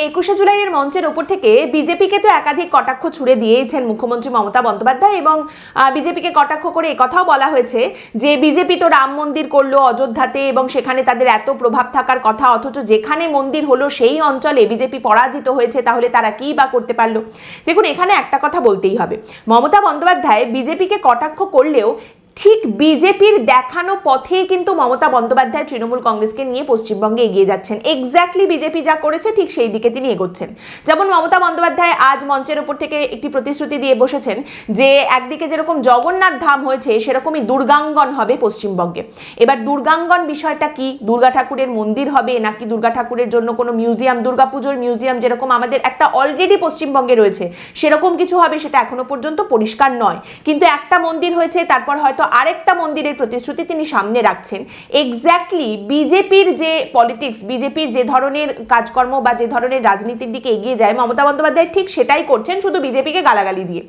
21শে জুলাইয়ের মঞ্চের ওপর থেকে বিজেপিকে তো একাধিক কটাক্ষ ছুড়ে দিয়েছেন মুখ্যমন্ত্রী মমতা বন্দ্যোপাধ্যায় এবং বিজেপিকে কটাক্ষ করে একথাও বলা হয়েছে যে বিজেপি তো রাম মন্দির করলো অযোধ্যাতে এবং সেখানে তাদের এত প্রভাব থাকার কথা, অথচ যেখানে মন্দির হলো সেই অঞ্চলে বিজেপি পরাজিত হয়েছে, তাহলে তারা কি বা করতে পারলো। দেখুন, এখানে একটা কথা বলতেই হবে, মমতা বন্দ্যোপাধ্যায় বিজেপিকে কটাক্ষ করলেও ঠিক বিজেপির দেখানো পথেই কিন্তু মমতা বন্দ্যোপাধ্যায় তৃণমূল কংগ্রেসকে নিয়ে পশ্চিমবঙ্গে এগিয়ে যাচ্ছেন। এক্স্যাক্টলি বিজেপি যা করেছে ঠিক সেই দিকে তিনি এগোচ্ছেন। যেমন মমতা বন্দ্যোপাধ্যায় আজ মঞ্চের উপর থেকে একটি প্রতিশ্রুতি দিয়ে বসেছেন যে একদিকে যেরকম জগন্নাথ ধাম হয়েছে সেরকমই দুর্গাঙ্গন হবে পশ্চিমবঙ্গে। এবার দুর্গাঙ্গন বিষয়টা কি? দুর্গা ঠাকুরের মন্দির হবে নাকি দুর্গা ঠাকুরের জন্য কোনো মিউজিয়াম, দুর্গাপুজোর মিউজিয়াম যেরকম আমাদের একটা অলরেডি পশ্চিমবঙ্গে রয়েছে সেরকম কিছু হবে, সেটা এখনো পর্যন্ত পরিষ্কার নয়। কিন্তু একটা মন্দির হয়েছে, তারপর হয়তো আরেকটা মন্দিরের প্রতিশ্রুতি তিনি সামনে রাখছেন। এক্স্যাক্টলি বিজেপির যে পলিটিক্স, বিজেপির যে ধরনের কাজকর্ম বা যে ধরনের রাজনীতির দিকে এগিয়ে যায়, মমতা বন্দ্যোপাধ্যায় ঠিক সেটাই করছেন, শুধু বিজেপিকে গালাগালি দিয়ে।